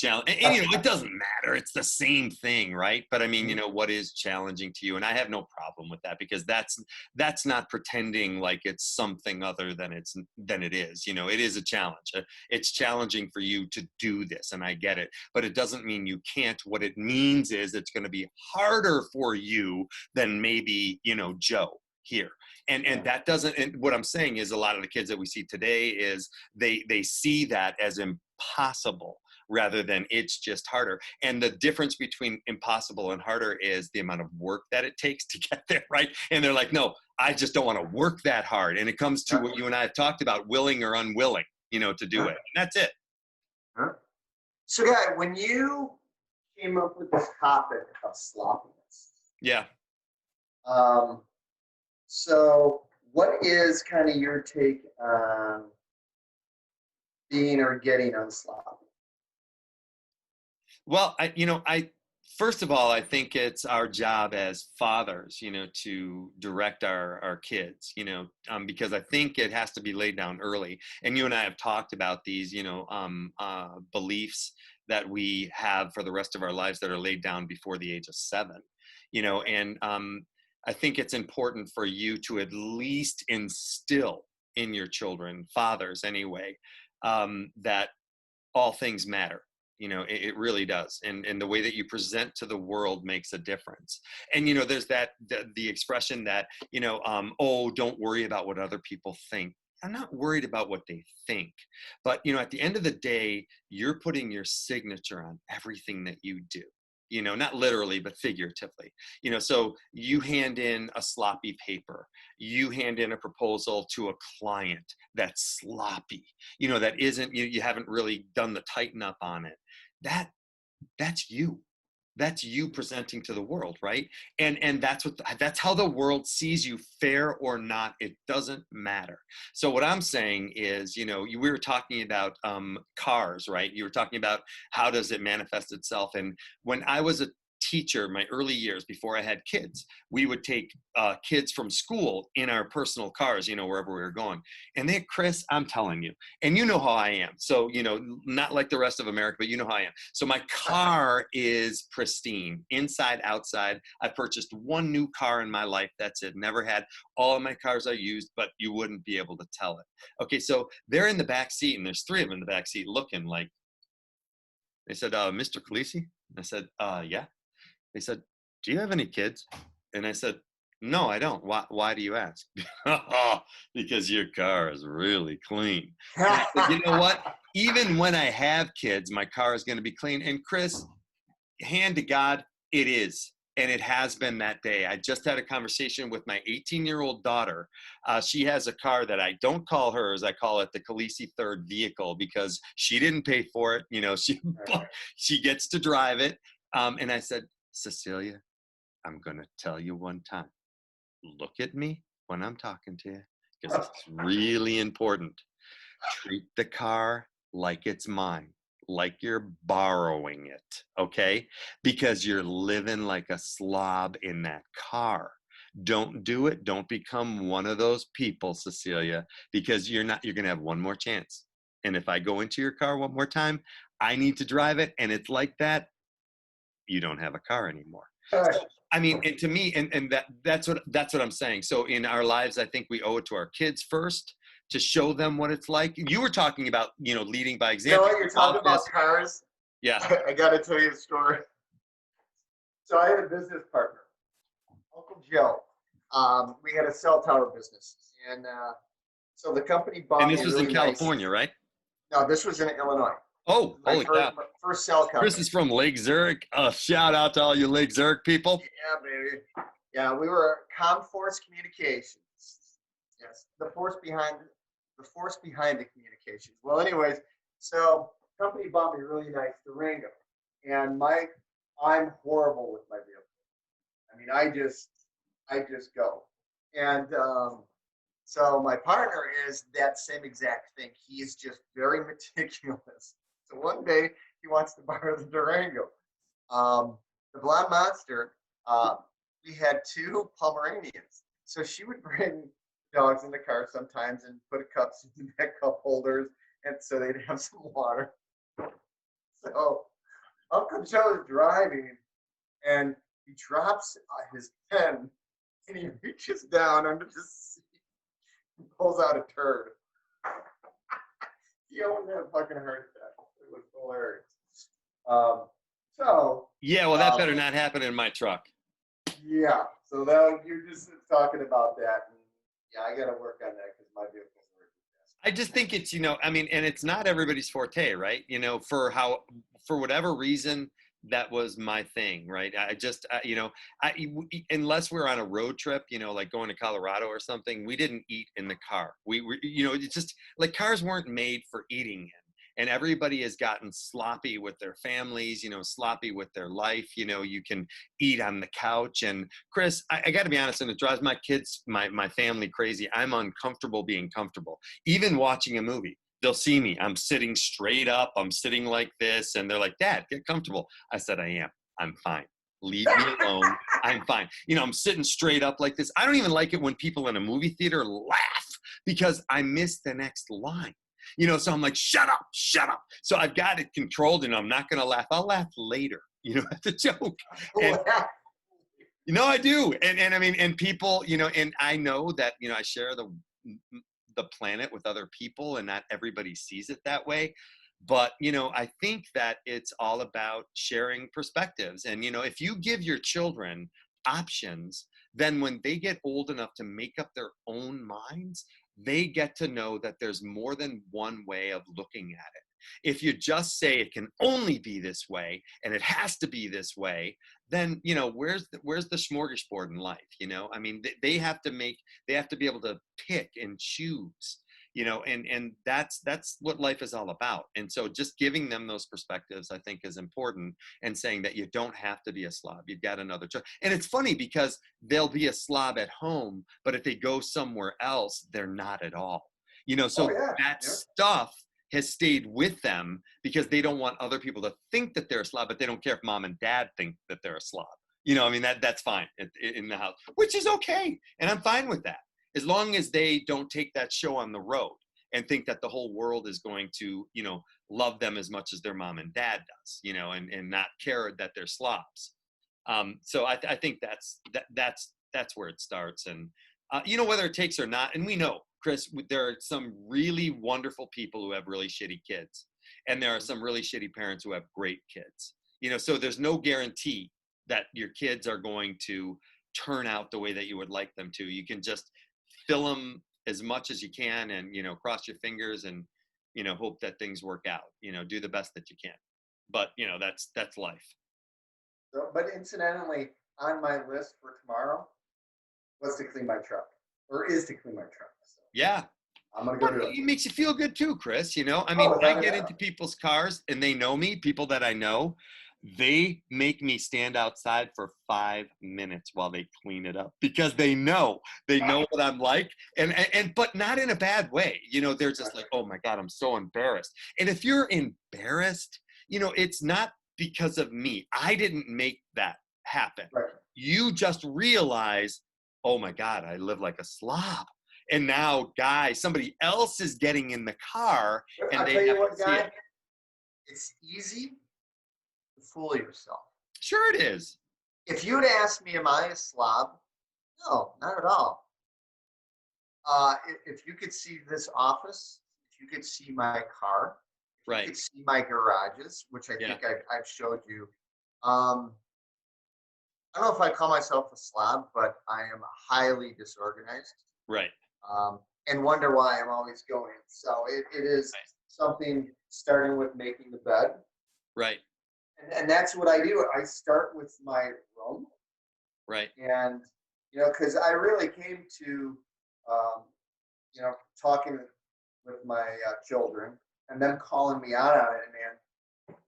And it doesn't matter, it's the same thing, right? But I mean, what is challenging to you? And I have no problem with that, because that's not pretending like it's something other than it is. It is a challenge. It's challenging for you to do this, and I get it, but it doesn't mean you can't. What it means is it's going to be harder for you than maybe Joe here. And that doesn't, and what I'm saying is, a lot of the kids that we see today is they see that as impossible, rather than it's just harder. And the difference between impossible and harder is the amount of work that it takes to get there, right? And they're like, no, I just don't want to work that hard. And it comes to what you and I have talked about, willing or unwilling, to do it. And that's it. So, Guy, when you came up with this topic of sloppiness, Yeah. So what is kind of your take on being or getting unsloppy? Well, I first of all, I think it's our job as fathers, to direct our kids, because I think it has to be laid down early. And you and I have talked about these, beliefs that we have for the rest of our lives that are laid down before the age of 7, and I think it's important for you to at least instill in your children, fathers anyway, that all things matter. It really does. And the way that you present to the world makes a difference. And there's the expression that oh, don't worry about what other people think. I'm not worried about what they think, but at the end of the day, you're putting your signature on everything that you do, not literally but figuratively. So you hand in a sloppy paper, you hand in a proposal to a client that's sloppy, that isn't, you haven't really done the tighten up on it. That's you presenting to the world, right? And that's how the world sees you, fair or not. It doesn't matter. So what I'm saying is, we were talking about cars, right? You were talking about how does it manifest itself. And when I was a teacher, my early years before I had kids, we would take kids from school in our personal cars, wherever we were going. And they, Chris, I'm telling you, and you know how I am. So, not like the rest of America, but you know how I am. So my car is pristine, inside, outside. I purchased one new car in my life. That's it. Never had. All of my cars I used, but you wouldn't be able to tell it. Okay, so they're in the back seat, and there's 3 of them in the back seat looking like, they said, Mr. Khaleesi? I said, yeah. They said, do you have any kids? And I said, no, I don't. Why do you ask? Because your car is really clean. And I said, you know what? Even when I have kids, my car is going to be clean. And Chris, hand to God, it is. And it has been that day. I just had a conversation with my 18-year-old daughter. She has a car that I don't call hers. I call it the Khaleesi third vehicle, because she didn't pay for it. She gets to drive it. And I said, Cecilia, I'm going to tell you one time. Look at me when I'm talking to you, because this is really important. Treat the car like it's mine, like you're borrowing it, okay? Because you're living like a slob in that car. Don't do it. Don't become one of those people, Cecilia, because you're going to have one more chance. And if I go into your car one more time, I need to drive it, and it's like that, you don't have a car anymore. So, I mean, and to me, and that's what I'm saying. So in our lives, I think we owe it to our kids first to show them what it's like. You were talking about, leading by You know example. what? You're talking about cars. Yeah. I got to tell you a story. So I had a business partner, Uncle Joe. We had a cell tower business, and so the company bought And me this a was really in California, nice. right? No, this was in Illinois. Oh, My holy cow. first cell Chris company. is from Lake Zurich. Shout out to all you Lake Zurich people. Yeah, baby. Yeah, we were ComForce Communications. Yes, the force behind the communications. Well, anyways, so company bought me a really nice Durango, and I'm horrible with my vehicle. I mean, I just go, and so my partner is that same exact thing. He is just very meticulous. So one day he wants to borrow the Durango. The blonde monster, we had two Pomeranians. So she would bring dogs in the car sometimes and put cups in the cup holders, and so they'd have some water. So Uncle Joe is driving, and he drops his pen, and he reaches down under the seat and pulls out a turd. He almost had a fucking heart attack. It was hilarious. So Yeah, well, that better not happen in my truck. yeah, so that you're just talking about that, and yeah, I got to work on that because my vehicle's working. I just think it's, I mean, and it's not everybody's forte, right? For whatever reason, that was my thing, right? I just, unless we're on a road trip, like going to Colorado or something, we didn't eat in the car. We were, it's just like cars weren't made for eating in. And everybody has gotten sloppy with their families, sloppy with their life. You can eat on the couch. And Chris, I got to be honest, and it drives my kids, my family crazy. I'm uncomfortable being comfortable, even watching a movie. They'll see me. I'm sitting straight up. I'm sitting like this. And they're like, Dad, get comfortable. I said, I am. I'm fine. Leave me alone. I'm fine. I'm sitting straight up like this. I don't even like it when people in a movie theater laugh because I miss the next line. So I'm like, shut up. So I've got it controlled, and I'm not going to laugh. I'll laugh later, at the joke. And, I do. And I mean, and people, and I know that, I share the planet with other people, and not everybody sees it that way. But, I think that it's all about sharing perspectives. And, if you give your children options, then when they get old enough to make up their own minds, they get to know that there's more than one way of looking at it. If you just say it can only be this way and it has to be this way, then where's the smorgasbord in life? I mean, they have to be able to pick and choose. And that's what life is all about. And so just giving them those perspectives, I think, is important, and saying that you don't have to be a slob. You've got another choice. And it's funny because they'll be a slob at home, but if they go somewhere else, they're not at all. So stuff has stayed with them because they don't want other people to think that they're a slob, but they don't care if mom and dad think that they're a slob. I mean, that's fine in the house, which is okay. And I'm fine with that, as long as they don't take that show on the road and think that the whole world is going to, love them as much as their mom and dad does, and not care that they're slobs. So I think that's where it starts. And, whether it takes or not, and we know, Chris, there are some really wonderful people who have really shitty kids, and there are some really shitty parents who have great kids, so there's no guarantee that your kids are going to turn out the way that you would like them to. You can just fill them as much as you can, and cross your fingers, and hope that things work out. Do the best that you can. But that's life. So, but incidentally, on my list for tomorrow was to clean my truck, or is to clean my truck. So yeah, I'm gonna go do it. It makes you feel good too, Chris. I mean, I get into people's cars and they know me, people that I know. They make me stand outside for 5 minutes while they clean it up because they know what I'm like, and but not in a bad way. They're just like, oh my God, I'm so embarrassed. And if you're embarrassed, it's not because of me. I didn't make that happen. Right. You just realize, oh my God, I live like a slob. And now, somebody else is getting in the car and I'll they tell have you to what, see it. guy, it's easy to fool yourself. Sure, it is. If you'd asked me, am I a slob? No, not at all. If you could see this office, if you could see my car, if you Right. could see my garages, which I Yeah. think I've showed you, um, I don't know if I call myself a slob, but I am highly disorganized, Right. and wonder why I'm always going. So it is Right. something starting with making the bed. Right. And that's what I do. I start with my room, Right. and because I really came to, um, talking with my children and them calling me out on it. And man,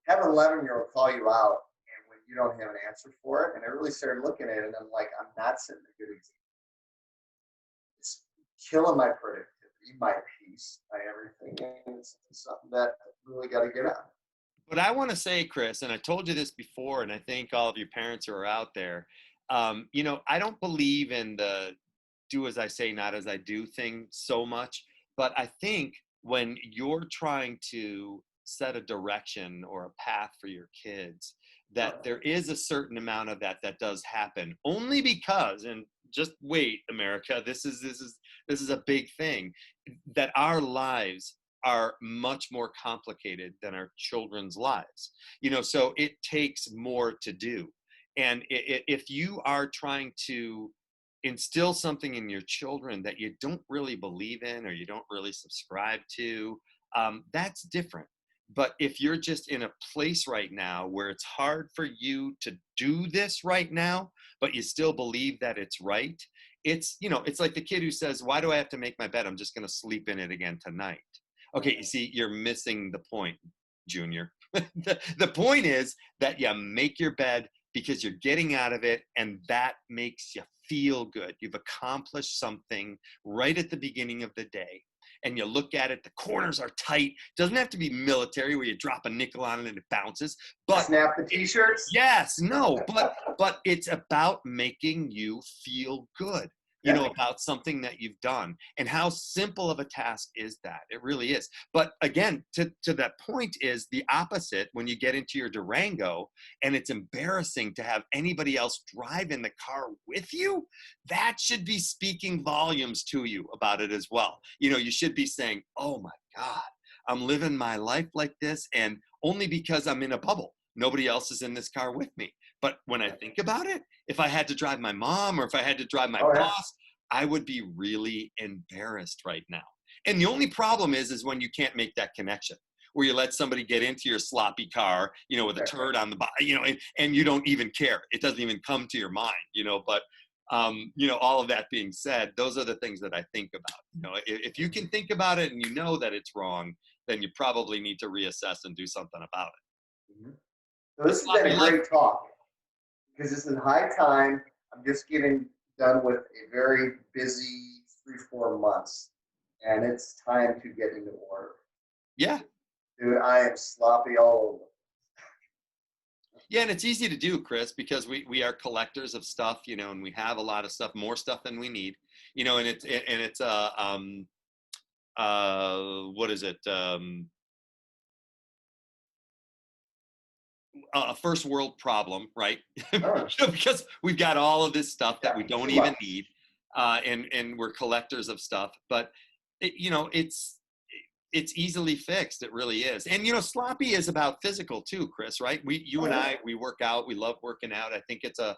have an 11-year-old call you out, and when you don't have an answer for it, and I really started looking at it, and I'm like, I'm not setting a good example. It's killing my productivity, my peace, my everything, and it's something that really got to get on. But I want to say, Chris, and I told you this before, and I think all of your parents who are out there, I don't believe in the do as I say, not as I do thing so much. But I think when you're trying to set a direction or a path for your kids, that there is a certain amount of that does happen only because, and just wait, America, this is a big thing, that our lives are much more complicated than our children's lives. So it takes more to do. And if you are trying to instill something in your children that you don't really believe in or you don't really subscribe to, that's different. But if you're just in a place right now where it's hard for you to do this right now, but you still believe that it's right, it's like the kid who says, why do I have to make my bed? I'm just going to sleep in it again tonight. Okay, you see, you're missing the point, Junior. The point is that you make your bed because you're getting out of it, and that makes you feel good. You've accomplished something right at the beginning of the day. And you look at it, the corners are tight. Doesn't have to be military where you drop a nickel on it and it bounces. But Snap the t-shirts. yes, no, but it's about making you feel good, Yeah. about something that you've done. And how simple of a task is that? It really is. But again, to that point is the opposite when you get into your Durango and it's embarrassing to have anybody else drive in the car with you. That should be speaking volumes to you about it as well. You should be saying, oh my God, I'm living my life like this, and only because I'm in a bubble. Nobody else is in this car with me. But when I think about it, if I had to drive my mom or if I had to drive my Oh yeah. boss, I would be really embarrassed right now. And the only problem is when you can't make that connection, where you let somebody get into your sloppy car, with a turd on the bottom, and you don't even care. It doesn't even come to your mind, But all of that being said, those are the things that I think about. If you can think about it and you know that it's wrong, then you probably need to reassess and do something about it. Mhm. So But this has been sloppy a life. great talk because this is high time. I'm just getting done with a very busy 3-4 months, and it's time to get into order. Yeah. Dude, I am sloppy all over. Yeah, and it's easy to do, Chris, because we are collectors of stuff, and we have a lot of stuff, more stuff than we need, and it's what is it? A first world problem, right? Oh, Because we've got all of this stuff that yeah, we don't too even much. need, and we're collectors of stuff. But it's easily fixed. It really is. And sloppy is about physical too, Chris, right? You Oh and yeah. I, we work out. We love working out. I think it's a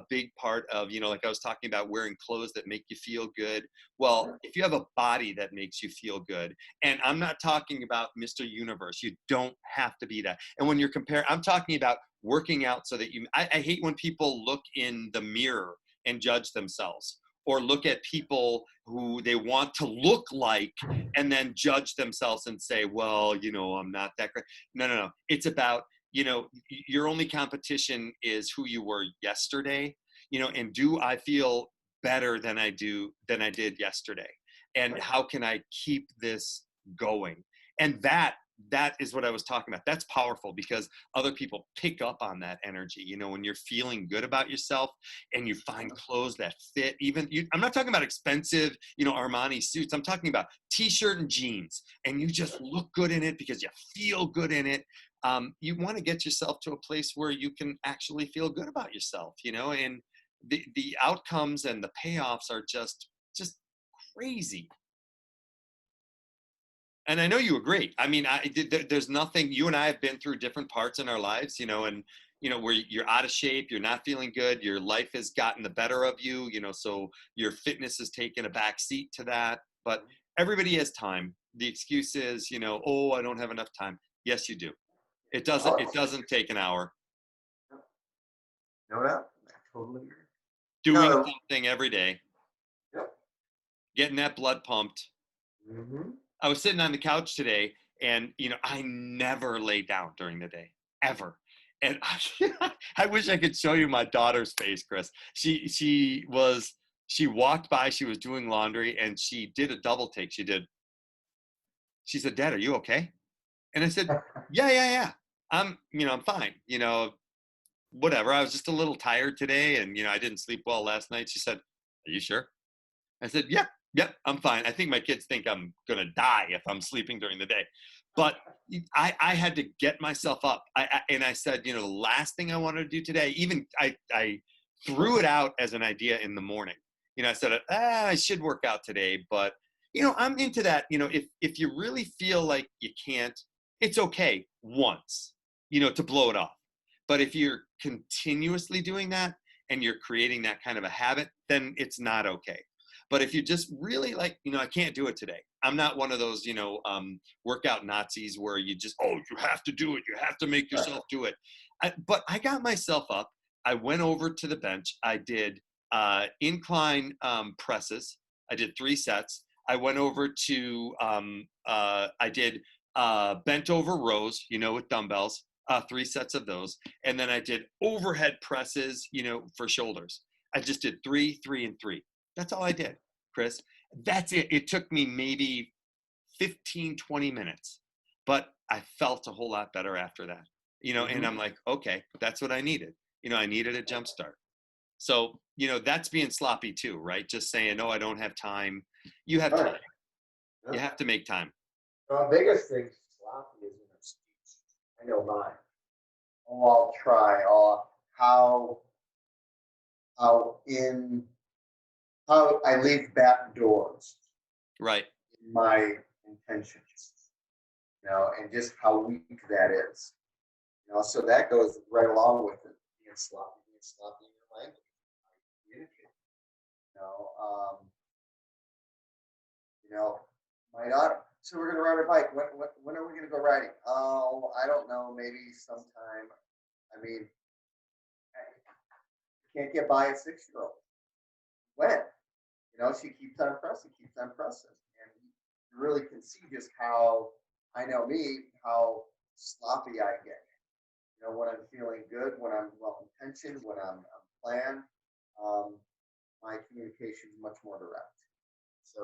big part of, like I was talking about, wearing clothes that make you feel good. Well, if you have a body that makes you feel good, and I'm not talking about Mr. Universe, you don't have to be that. And when you're comparing, I'm talking about working out so that I hate when people look in the mirror and judge themselves, or look at people who they want to look like and then judge themselves and say, well, I'm not that great. No. It's about your only competition is who you were yesterday, and do I feel better than I did yesterday? And Right. how can I keep this going? And that is what I was talking about. That's powerful because other people pick up on that energy. When you're feeling good about yourself and you find clothes that fit, I'm not talking about expensive, Armani suits. I'm talking about t-shirt and jeans, and you just look good in it because you feel good in it. You want to get yourself to a place where you can actually feel good about yourself, and the outcomes and the payoffs are just crazy. And I know you agree. I mean, there's nothing. You and I have been through different parts in our lives, and where you're out of shape, you're not feeling good, your life has gotten the better of you, so your fitness has taken a back seat to that. But everybody has time. The excuse is, oh, I don't have enough time. Yes, you do. It doesn't. Oh, It doesn't take an hour. no, I totally agree. Doing No. something every day, Yep. getting that blood pumped. Mm-hmm. I was sitting on the couch today, and I never lay down during the day, ever. And I wish I could show you my daughter's face, Chris. She walked by, she was doing laundry, and she did a double take. She said, "Dad, are you okay?" And I said, "Yeah, yeah, yeah. I'm fine. Whatever. I was just a little tired today, and I didn't sleep well last night." She said, "Are you sure?" I said, "Yep, yep, I'm fine. I think my kids think I'm gonna die if I'm sleeping during the day." But I had to get myself up. And I said, the last thing I wanted to do today, even I threw it out as an idea in the morning. I said, I should work out today, but I'm into that. If you really feel like you can't, it's okay once, to blow it off. But if you're continuously doing that and you're creating that kind of a habit, then it's not okay. But if you just really like, I can't do it today. I'm not one of those, workout Nazis where you just, oh, you have to do it. You have to make Right. yourself do it. But I got myself up. I went over to the bench. I did incline presses. I did 3 sets. I went over to, I did bent over rows, with dumbbells, 3 sets of those. And then I did overhead presses, for shoulders. I just did 3, 3, and 3. That's all I did, Chris. That's it. It took me maybe 15, 20 minutes, but I felt a whole lot better after that, and Mm-hmm. I'm like, okay, that's what I needed. I needed a jump start. So, that's being sloppy too, right? Just saying, no, I don't have time. You have time. Right. You Yeah. have to make time. The biggest thing sloppy is in our speech. I know mine. Oh, I'll try. Oh, how how in how I leave back doors Right. in my intentions, and just how weak that is. So that goes right along with it, being sloppy in your language, how you communicate. You know, um, you know, my daughter. So we're gonna ride a bike. When are we gonna go riding? Oh, I don't know. Maybe sometime. I mean, I can't get by a 6-year-old. When? She keeps on pressing, and you really can see just how I know me, how sloppy I get. When I'm feeling good, when I'm well intentioned, when I'm planned, um, my communication is much more direct. So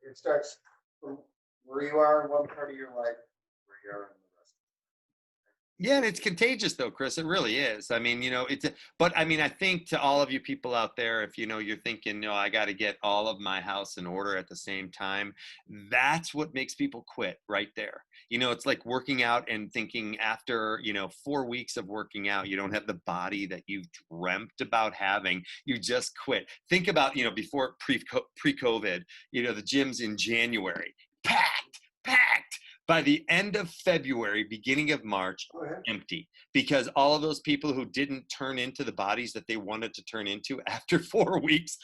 it starts from where you are in one part of your life, where you are in the rest. Yeah, and it's contagious though, Chris. It really is. I mean, but I mean, I think to all of you people out there, if you're thinking, no, I got to get all of my house in order at the same time, that's what makes people quit right there. It's like working out and thinking after, 4 weeks of working out, you don't have the body that you've dreamt about having. You just quit. Think about, before pre-COVID, the gyms in January, packed, packed. By the end of February, beginning of March, Oh yeah. empty, because all of those people who didn't turn into the bodies that they wanted to turn into after 4 weeks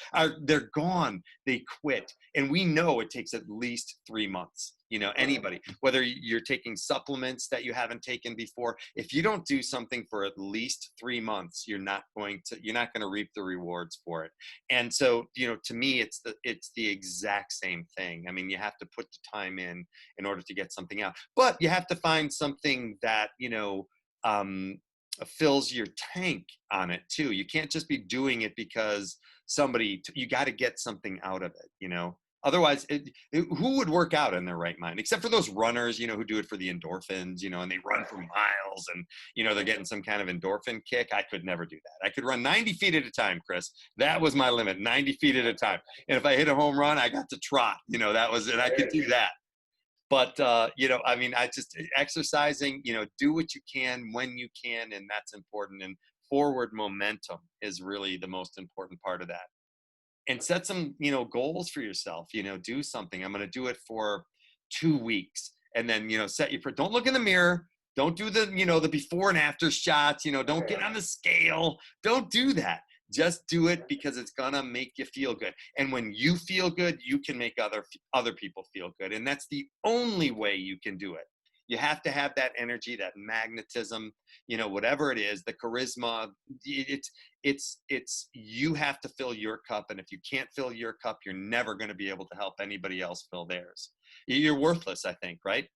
they're gone. They quit. And we know it takes at least 3 months, anybody, whether you're taking supplements that you haven't taken before, if you don't do something for at least 3 months, you're not going to reap the rewards for it. And so, to me, it's the exact same thing. I mean, you have to put the time in order to get something out, but you have to find something that, fills your tank on it too. You can't just be doing it because you got to get something out of it. Otherwise, who would work out in their right mind, except for those runners, who do it for the endorphins, and they run for miles and, they're getting some kind of endorphin kick. I could never do that. I could run 90 feet at a time, Chris. That was my limit, 90 feet at a time. And if I hit a home run, I got to trot, that was it. I could do that. But, I mean, exercising, do what you can when you can, and that's important. And forward momentum is really the most important part of that. And set some, goals for yourself, do something. I'm going to do it for 2 weeks. And then, don't look in the mirror. Don't do the, the before and after shots, don't get on the scale. Don't do that. Just do it because it's going to make you feel good. And when you feel good, you can make other people feel good. And that's the only way you can do it. You have to have that energy, that magnetism, whatever it is, the charisma. It's you have to fill your cup. And if you can't fill your cup, you're never going to be able to help anybody else fill theirs. You're worthless, I think, right?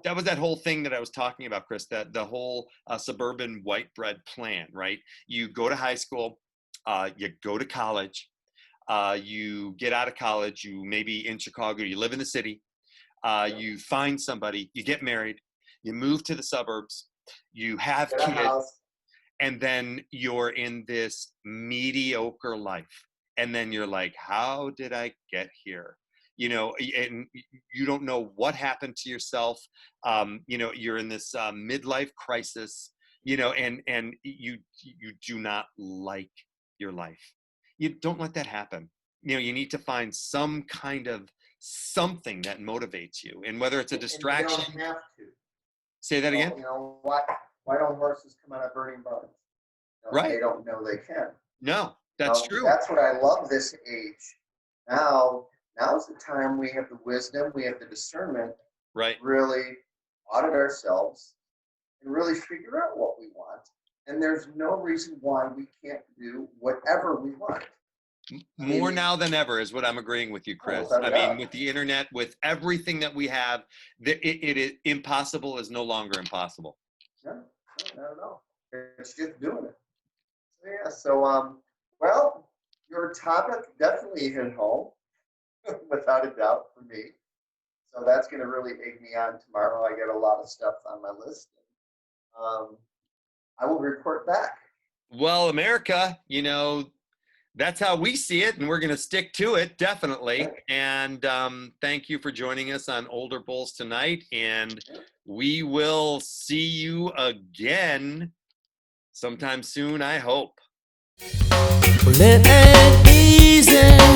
That was that whole thing that I was talking about, Chris, that the whole suburban white bread plan, right? You go to high school, you go to college, you get out of college, you maybe in Chicago, you live in the city, you find somebody, you get married, you move to the suburbs, you have kids, and then you're in this mediocre life. And then you're like, how did I get here? And you don't know what happened to yourself. You're in this midlife crisis, and you do not like your life. You don't let that happen. You need to find some kind of something that motivates you, and whether it's a distraction. And you don't have to. Say that again. Why don't horses come out of burning barns? Right. They don't know they can. No, that's true. That's what I love this age. Now's the time we have the wisdom, we have the discernment, right? Really audit ourselves and really figure out what we want. And there's no reason why we can't do whatever we want. More now than ever is what I'm agreeing with you, Chris. I mean, with the internet, with everything that we have, it is impossible is no longer impossible. No, not at all. It's just doing it. So well, your topic definitely hit home, without a doubt for me. So that's going to really egg me on tomorrow. I got a lot of stuff on my list. I will report back. Well, America, that's how we see it, and we're going to stick to it, definitely. And thank you for joining us on Older Bulls tonight. And we will see you again sometime soon, I hope. Well, it ain't easy